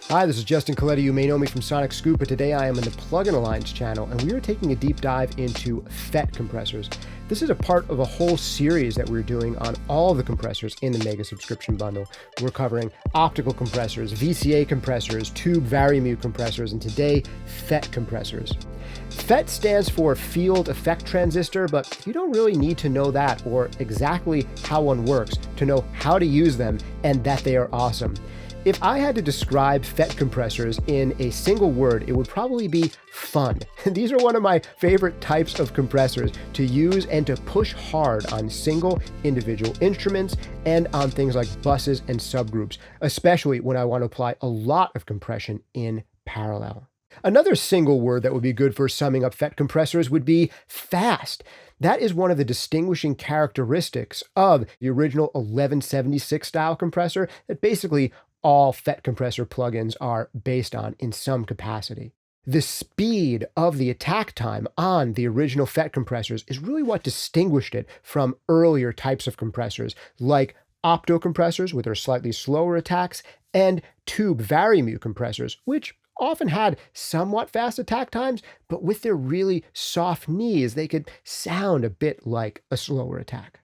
Hi, this is Justin Colletti. You may know me from Sonic Scoop, but today I am in the Plugin Alliance channel, and we are taking a deep dive into FET compressors. This is a part of a whole series that we're doing on all of the compressors in the Mega Subscription Bundle. We're covering optical compressors, VCA compressors, tube varimute compressors, and today, FET compressors. FET stands for Field Effect Transistor, but you don't really need to know that or exactly how one works to know how to use them and that they are awesome. If I had to describe FET compressors in a single word, it would probably be fun. These are one of my favorite types of compressors to use and to push hard on single individual instruments and on things like buses and subgroups, especially when I want to apply a lot of compression in parallel. Another single word that would be good for summing up FET compressors would be fast. That is one of the distinguishing characteristics of the original 1176 style compressor that basically all FET compressor plugins are based on in some capacity. The speed of the attack time on the original FET compressors is really what distinguished it from earlier types of compressors like opto compressors with their slightly slower attacks and tube varimute compressors, which often had somewhat fast attack times, but with their really soft knees, they could sound a bit like a slower attack.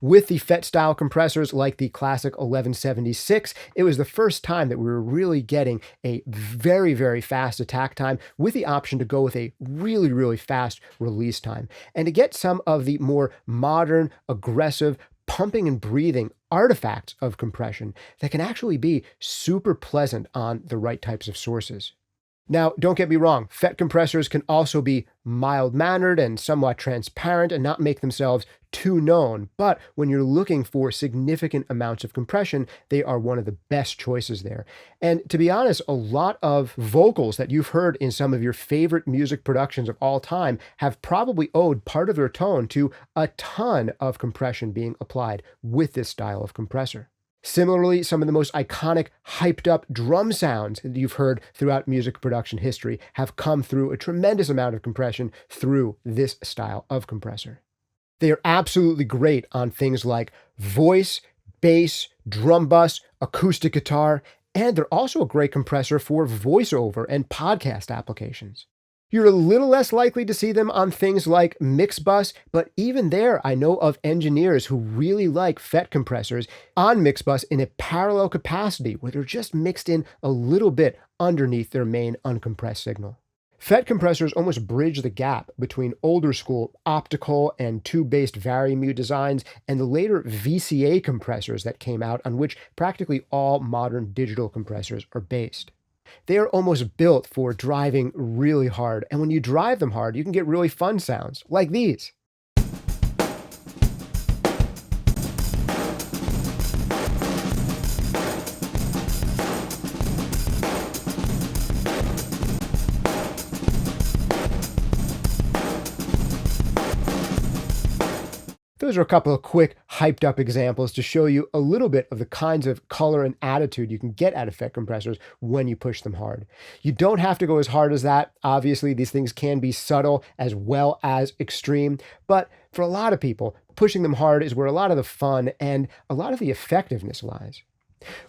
With the FET style compressors like the classic 1176, it was the first time that we were really getting a very, very fast attack time with the option to go with a really, really fast release time. And to get some of the more modern, aggressive, pumping and breathing artifacts of compression that can actually be super pleasant on the right types of sources. Now, don't get me wrong, FET compressors can also be mild-mannered and somewhat transparent and not make themselves too known, but when you're looking for significant amounts of compression, they are one of the best choices there. And to be honest, a lot of vocals that you've heard in some of your favorite music productions of all time have probably owed part of their tone to a ton of compression being applied with this style of compressor. Similarly, some of the most iconic, hyped-up drum sounds that you've heard throughout music production history have come through a tremendous amount of compression through this style of compressor. They are absolutely great on things like voice, bass, drum bus, acoustic guitar, and they're also a great compressor for voiceover and podcast applications. You're a little less likely to see them on things like mix bus, but even there, I know of engineers who really like FET compressors on mix bus in a parallel capacity where they're just mixed in a little bit underneath their main uncompressed signal. FET compressors almost bridge the gap between older school optical and tube-based varimute designs and the later VCA compressors that came out on which practically all modern digital compressors are based. They are almost built for driving really hard, and when you drive them hard, you can get really fun sounds, like these. Those are a couple of quick, hyped-up examples to show you a little bit of the kinds of color and attitude you can get out of FET compressors when you push them hard. You don't have to go as hard as that. Obviously, these things can be subtle as well as extreme, but for a lot of people, pushing them hard is where a lot of the fun and a lot of the effectiveness lies.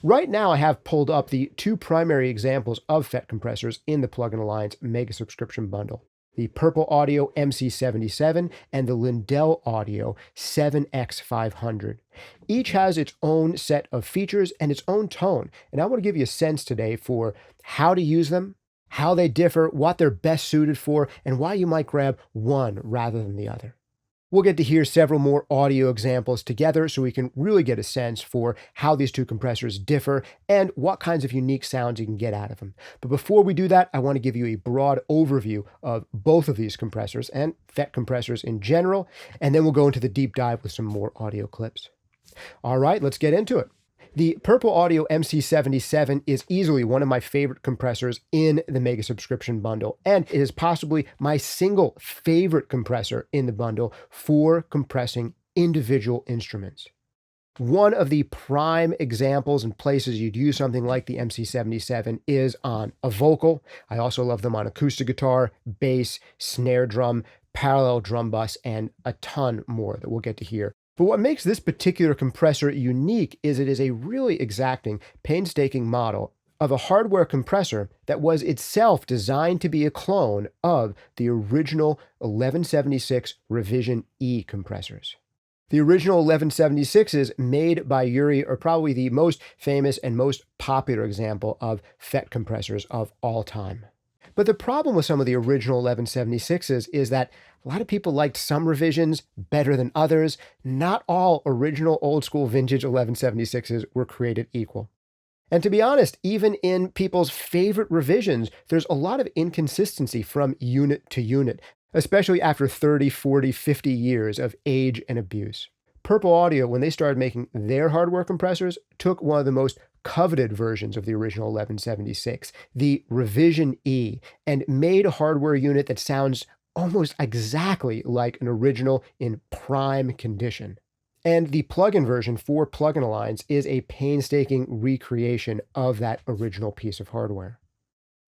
Right now, I have pulled up the two primary examples of FET compressors in the Plugin Alliance Mega Subscription Bundle: the Purple Audio MC77 and the Lindell Audio 7X500. Each has its own set of features and its own tone, and I want to give you a sense today for how to use them, how they differ, what they're best suited for, and why you might grab one rather than the other. We'll get to hear several more audio examples together so we can really get a sense for how these two compressors differ and what kinds of unique sounds you can get out of them. But before we do that, I want to give you a broad overview of both of these compressors and FET compressors in general, and then we'll go into the deep dive with some more audio clips. All right, let's get into it. The Purple Audio MC77 is easily one of my favorite compressors in the Mega Subscription Bundle, and it is possibly my single favorite compressor in the bundle for compressing individual instruments. One of the prime examples and places you'd use something like the MC77 is on a vocal. I also love them on acoustic guitar, bass, snare drum, parallel drum bus, and a ton more that we'll get to hear. But what makes this particular compressor unique is it is a really exacting, painstaking model of a hardware compressor that was itself designed to be a clone of the original 1176 Revision E compressors. The original 1176s made by Uri are probably the most famous and most popular example of FET compressors of all time. But the problem with some of the original 1176s is that a lot of people liked some revisions better than others. Not all original old school vintage 1176s were created equal. And to be honest, even in people's favorite revisions, there's a lot of inconsistency from unit to unit, especially after 30, 40, 50 years of age and abuse. Purple Audio, when they started making their hardware compressors, took one of the most coveted versions of the original 1176, the Revision E, and made a hardware unit that sounds almost exactly like an original in prime condition. And the plug-in version for Plug-in Alliance is a painstaking recreation of that original piece of hardware.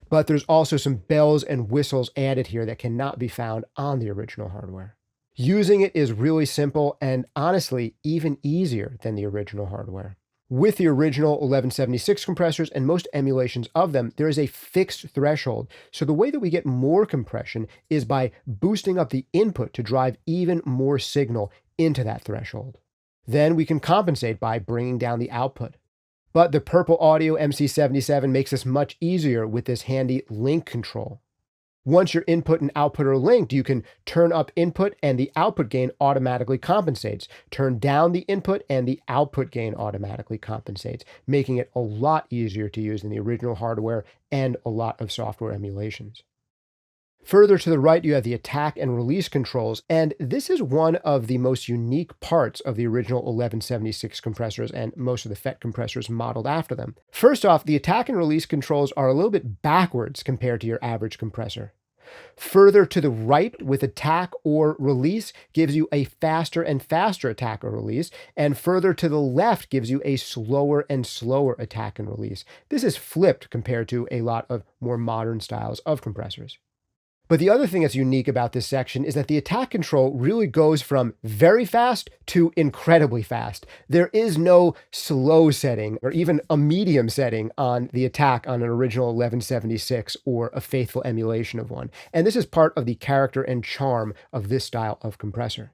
But there's also some bells and whistles added here that cannot be found on the original hardware. Using it is really simple and honestly even easier than the original hardware. With the original 1176 compressors and most emulations of them, there is a fixed threshold. So the way that we get more compression is by boosting up the input to drive even more signal into that threshold. Then we can compensate by bringing down the output. But the Purple Audio MC77 makes this much easier with this handy link control. Once your input and output are linked, you can turn up input and the output gain automatically compensates. Turn down the input and the output gain automatically compensates, making it a lot easier to use than the original hardware and a lot of software emulations. Further to the right, you have the attack and release controls, and this is one of the most unique parts of the original 1176 compressors and most of the FET compressors modeled after them. First off, the attack and release controls are a little bit backwards compared to your average compressor. Further to the right with attack or release gives you a faster and faster attack or release, and further to the left gives you a slower and slower attack and release. This is flipped compared to a lot of more modern styles of compressors. But the other thing that's unique about this section is that the attack control really goes from very fast to incredibly fast. There is no slow setting or even a medium setting on the attack on an original 1176 or a faithful emulation of one. And this is part of the character and charm of this style of compressor.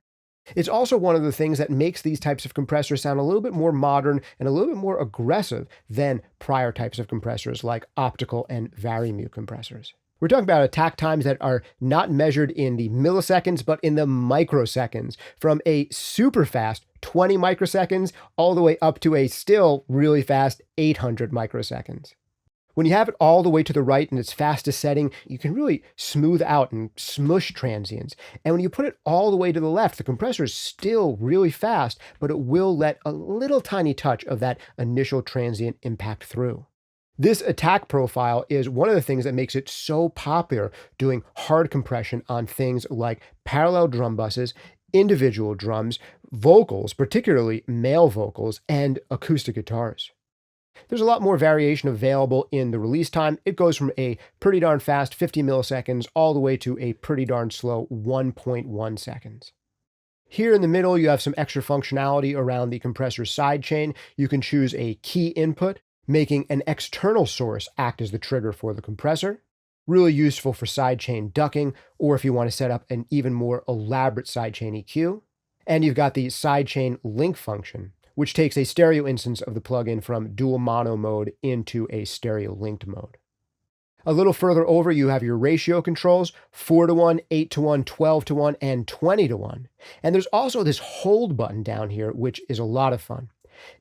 It's also one of the things that makes these types of compressors sound a little bit more modern and a little bit more aggressive than prior types of compressors like optical and varimute compressors. We're talking about attack times that are not measured in the milliseconds, but in the microseconds, from a super fast 20 microseconds all the way up to a still really fast 800 microseconds. When you have it all the way to the right in its fastest setting, you can really smooth out and smush transients. And when you put it all the way to the left, the compressor is still really fast, but it will let a little tiny touch of that initial transient impact through. This attack profile is one of the things that makes it so popular doing hard compression on things like parallel drum buses, individual drums, vocals, particularly male vocals, and acoustic guitars. There's a lot more variation available in the release time. It goes from a pretty darn fast 50 milliseconds all the way to a pretty darn slow 1.1 seconds. Here in the middle, you have some extra functionality around the compressor's sidechain. You can choose a key input, making an external source act as the trigger for the compressor. Really useful for sidechain ducking, or if you want to set up an even more elaborate sidechain EQ. And you've got the sidechain link function, which takes a stereo instance of the plugin from dual mono mode into a stereo linked mode. A little further over, you have your ratio controls, 4:1, 8:1, 12:1, and 20:1. And there's also this hold button down here, which is a lot of fun.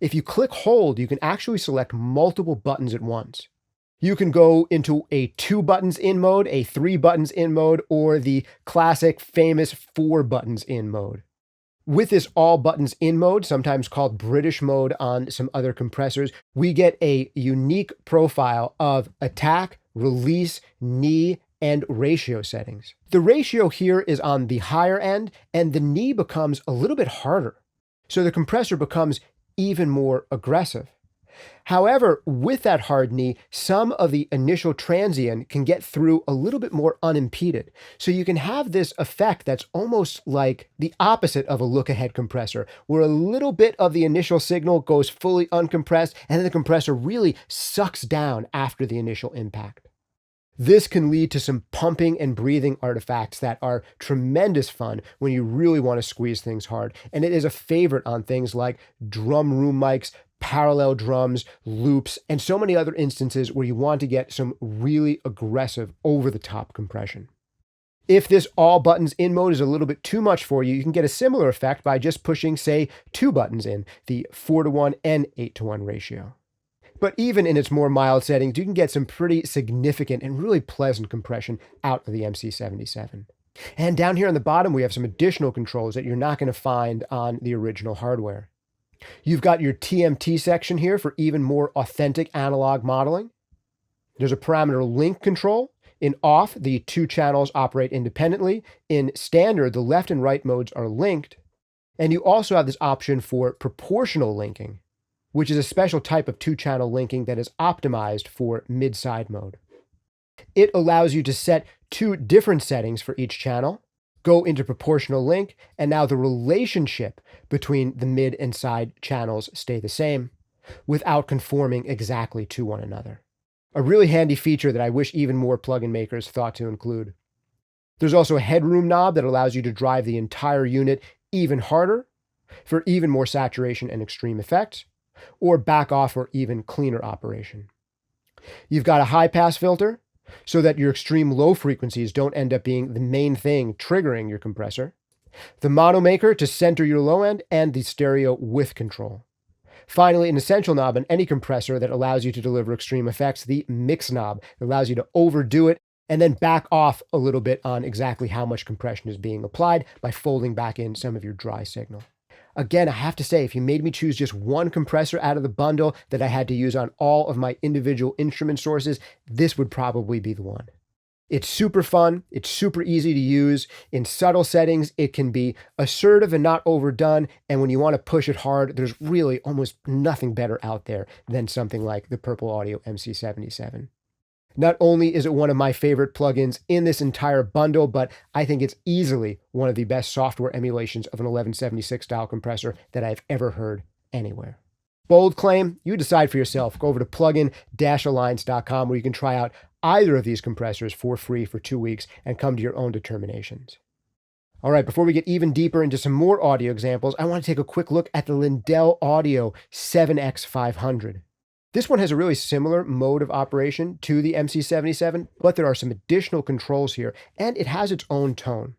If you click hold, you can actually select multiple buttons at once. You can go into a 2 buttons in mode, a 3 buttons in mode, or the classic famous 4 buttons in mode. With this all buttons in mode, sometimes called British mode on some other compressors, we get a unique profile of attack, release, knee, and ratio settings. The ratio here is on the higher end, and the knee becomes a little bit harder. So the compressor becomes even more aggressive. However, with that hard knee, some of the initial transient can get through a little bit more unimpeded. So you can have this effect that's almost like the opposite of a look-ahead compressor, where a little bit of the initial signal goes fully uncompressed, and then the compressor really sucks down after the initial impact. This can lead to some pumping and breathing artifacts that are tremendous fun when you really want to squeeze things hard. And it is a favorite on things like drum room mics, parallel drums, loops, and so many other instances where you want to get some really aggressive over-the-top compression. If this all buttons in mode is a little bit too much for you, you can get a similar effect by just pushing, say, 2 buttons in, the 4:1 and 8:1 ratio. But even in its more mild settings, you can get some pretty significant and really pleasant compression out of the MC77. And down here on the bottom, we have some additional controls that you're not going to find on the original hardware. You've got your TMT section here for even more authentic analog modeling. There's a parameter link control. In off, the 2 channels operate independently. In standard, the left and right modes are linked. And you also have this option for proportional linking, which is a special type of 2-channel linking that is optimized for mid-side mode. It allows you to set 2 different settings for each channel, go into proportional link, and now the relationship between the mid and side channels stay the same without conforming exactly to one another. A really handy feature that I wish even more plugin makers thought to include. There's also a headroom knob that allows you to drive the entire unit even harder for even more saturation and extreme effects, or back off for even cleaner operation. You've got a high pass filter so that your extreme low frequencies don't end up being the main thing triggering your compressor, the mono maker to center your low end, and the stereo width control. Finally, an essential knob on any compressor that allows you to deliver extreme effects, the mix knob, that allows you to overdo it and then back off a little bit on exactly how much compression is being applied by folding back in some of your dry signal. Again, I have to say, if you made me choose just one compressor out of the bundle that I had to use on all of my individual instrument sources, this would probably be the one. It's super fun. It's super easy to use. In subtle settings, it can be assertive and not overdone. And when you want to push it hard, there's really almost nothing better out there than something like the Purple Audio MC77. Not only is it one of my favorite plugins in this entire bundle, but I think it's easily one of the best software emulations of an 1176 style compressor that I've ever heard anywhere. Bold claim, you decide for yourself. Go over to plugin-alliance.com where you can try out either of these compressors for free for 2 weeks and come to your own determinations. All right, before we get even deeper into some more audio examples, I want to take a quick look at the Lindell Audio 7X500. This one has a really similar mode of operation to the MC77, but there are some additional controls here, and it has its own tone.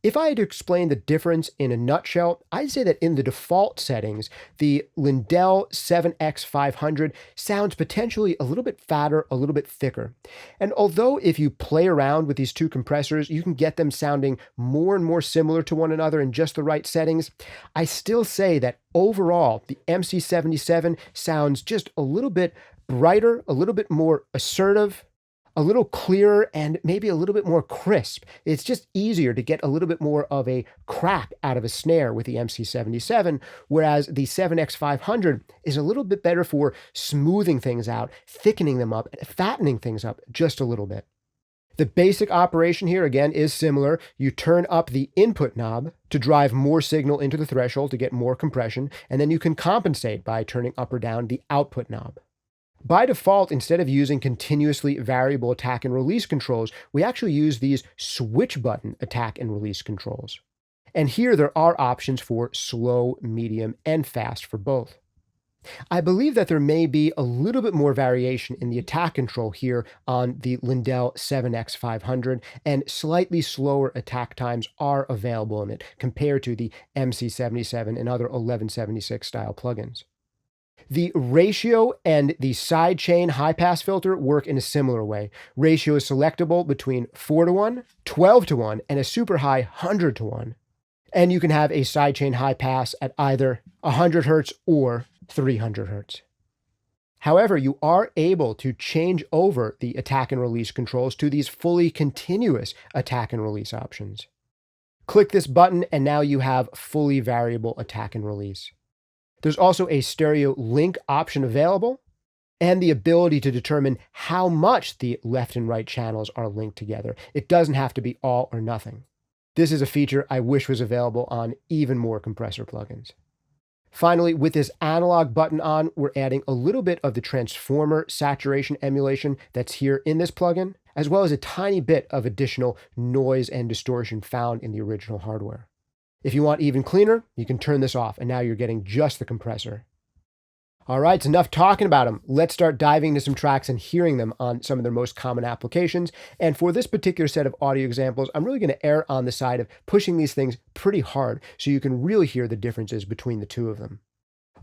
If I had to explain the difference in a nutshell, I'd say that in the default settings, the Lindell 7X500 sounds potentially a little bit fatter, a little bit thicker. And although if you play around with these 2 compressors, you can get them sounding more and more similar to one another in just the right settings, I still say that overall, the MC77 sounds just a little bit brighter, a little bit more assertive, a little clearer, and maybe a little bit more crisp. It's just easier to get a little bit more of a crack out of a snare with the MC77, whereas the 7X500 is a little bit better for smoothing things out, thickening them up, fattening things up just a little bit. The basic operation here, again, is similar. You turn up the input knob to drive more signal into the threshold to get more compression, and then you can compensate by turning up or down the output knob. By default, instead of using continuously variable attack and release controls, we actually use these switch button attack and release controls. And here there are options for slow, medium, and fast for both. I believe that there may be a little bit more variation in the attack control here on the Lindell 7X500, and slightly slower attack times are available in it compared to the MC77 and other 1176 style plugins. The ratio and the sidechain high-pass filter work in a similar way. Ratio is selectable between 4:1, 12:1, and a super high 100:1. And you can have a sidechain high-pass at either 100 Hz or 300 Hz. However, you are able to change over the attack and release controls to these fully continuous attack and release options. Click this button, and now you have fully variable attack and release. There's also a stereo link option available, and the ability to determine how much the left and right channels are linked together. It doesn't have to be all or nothing. This is a feature I wish was available on even more compressor plugins. Finally, with this analog button on, we're adding a little bit of the transformer saturation emulation that's here in this plugin, as well as a tiny bit of additional noise and distortion found in the original hardware. If you want even cleaner, you can turn this off, and now you're getting just the compressor. All right, it's enough talking about them. Let's start diving into some tracks and hearing them on some of their most common applications. And for this particular set of audio examples, I'm really going to err on the side of pushing these things pretty hard so you can really hear the differences between the two of them.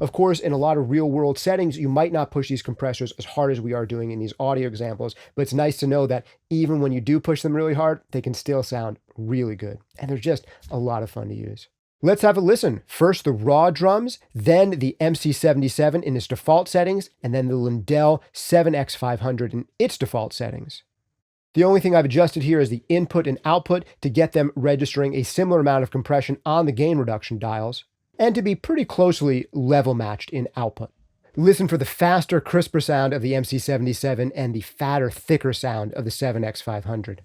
Of course, in a lot of real-world settings, you might not push these compressors as hard as we are doing in these audio examples, but it's nice to know that even when you do push them really hard, they can still sound really good. And they're just a lot of fun to use. Let's have a listen. First, the raw drums, then the MC77 in its default settings, and then the Lindell 7X500 in its default settings. The only thing I've adjusted here is the input and output to get them registering a similar amount of compression on the gain reduction dials, and to be pretty closely level matched in output. Listen for the faster, crisper sound of the MC77 and the fatter, thicker sound of the 7X500.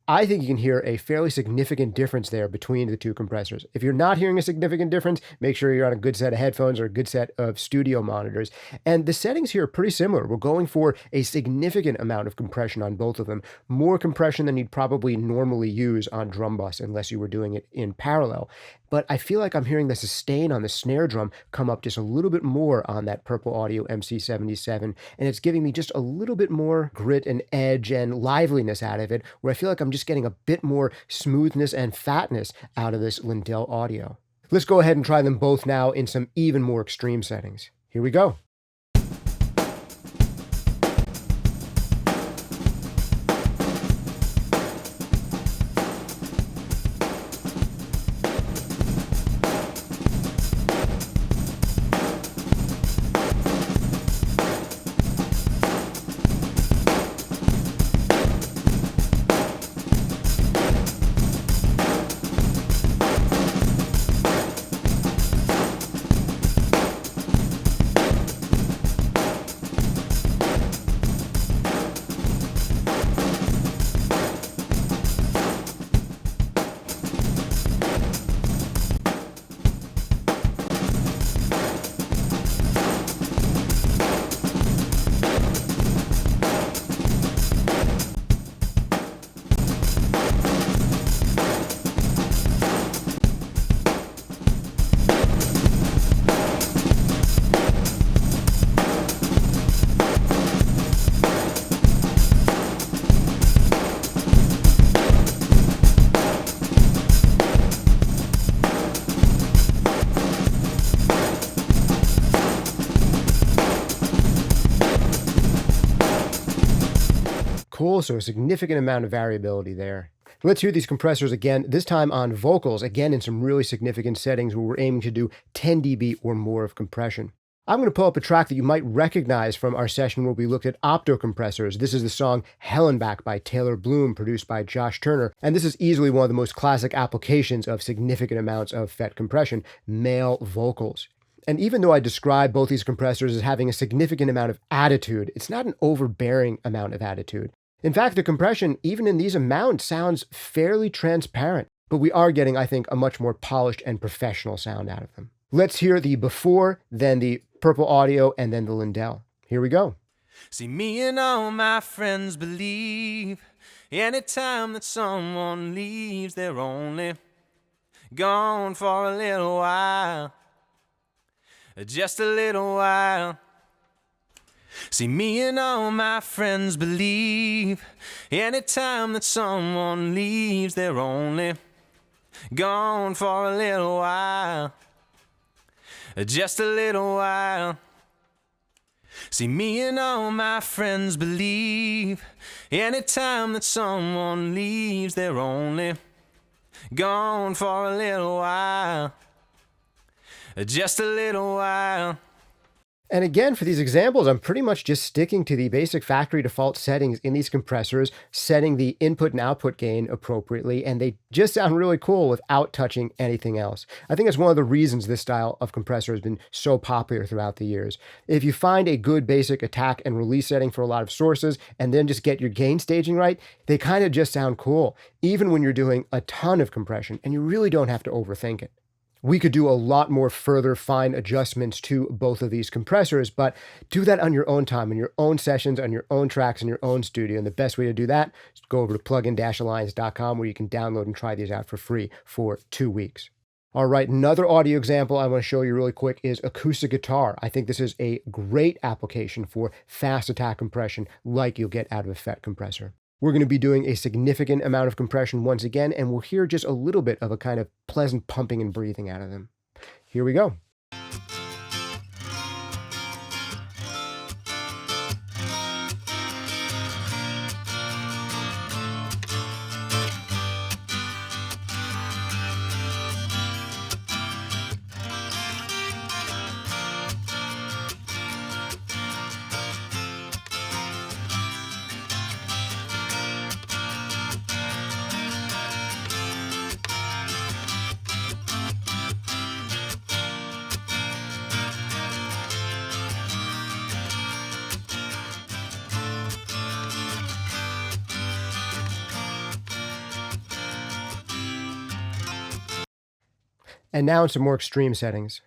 I think you can hear a fairly significant difference there between the two compressors. If you're not hearing a significant difference, make sure you're on a good set of headphones or a good set of studio monitors. And the settings here are pretty similar. We're going for a significant amount of compression on both of them, more compression than you'd probably normally use on drum bus unless you were doing it in parallel. But I feel like I'm hearing the sustain on the snare drum come up just a little bit more on that Purple Audio MC77, and it's giving me just a little bit more grit and edge and liveliness out of it, where I feel like I'm just getting a bit more smoothness and fatness out of this Lindell audio. Let's go ahead and try them both now in some even more extreme settings. Here we go. Cool, so a significant amount of variability there. Let's hear these compressors again, this time on vocals, again in some really significant settings where we're aiming to do 10 dB or more of compression. I'm going to pull up a track that you might recognize from our session where we looked at opto compressors. This is the song Hellenbach by Taylor Bloom, produced by Josh Turner, and this is easily one of the most classic applications of significant amounts of FET compression, male vocals. And even though I describe both these compressors as having a significant amount of attitude, it's not an overbearing amount of attitude. In fact, the compression, even in these amounts, sounds fairly transparent, but we are getting, I think, a much more polished and professional sound out of them. Let's hear the before, then the Purple Audio, and then the Lindell. Here we go. See, me and all my friends believe anytime that someone leaves, they're only gone for a little while, just a little while. See, me and all my friends believe anytime that someone leaves, they're only gone for a little while, just a little while. See, me and all my friends believe anytime that someone leaves, they're only gone for a little while, just a little while. And again, for these examples, I'm pretty much just sticking to the basic factory default settings in these compressors, setting the input and output gain appropriately, and they just sound really cool without touching anything else. I think that's one of the reasons this style of compressor has been so popular throughout the years. If you find a good basic attack and release setting for a lot of sources, and then just get your gain staging right, they kind of just sound cool, even when you're doing a ton of compression, and you really don't have to overthink it. We could do a lot more further fine adjustments to both of these compressors, but do that on your own time, in your own sessions, on your own tracks, in your own studio. And the best way to do that is go over to plugin-alliance.com where you can download and try these out for free for 2 weeks. All right, another audio example I want to show you really quick is acoustic guitar. I think this is a great application for fast attack compression like you'll get out of a FET compressor. We're going to be doing a significant amount of compression once again, and we'll hear just a little bit of a kind of pleasant pumping and breathing out of them. Here we go. And now in some more extreme settings.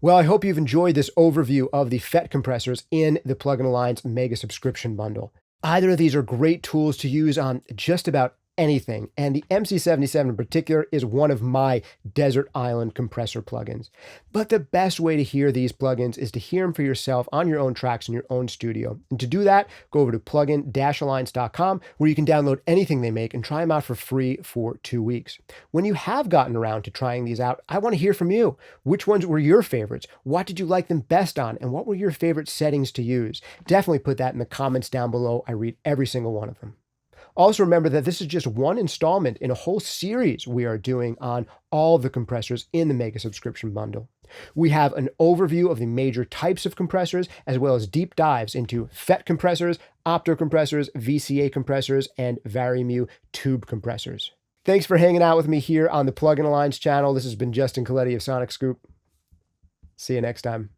Well, I hope you've enjoyed this overview of the FET compressors in the Plugin Alliance Mega Subscription Bundle. Either of these are great tools to use on just about anything, and the MC77 in particular is one of my desert island compressor plugins. But the best way to hear these plugins is to hear them for yourself on your own tracks in your own studio. And to do that, go over to plugin-alliance.com where you can download anything they make and try them out for free for 2 weeks. When you have gotten around to trying these out, I want to hear from you. Which ones were your favorites? What did you like them best on? And what were your favorite settings to use? Definitely put that in the comments down below. I read every single one of them. Also remember that this is just one installment in a whole series we are doing on all the compressors in the Mega Subscription Bundle. We have an overview of the major types of compressors, as well as deep dives into FET compressors, opto compressors, VCA compressors, and Varimu tube compressors. Thanks for hanging out with me here on the Plugin Alliance channel. This has been Justin Colletti of Sonic Scoop. See you next time.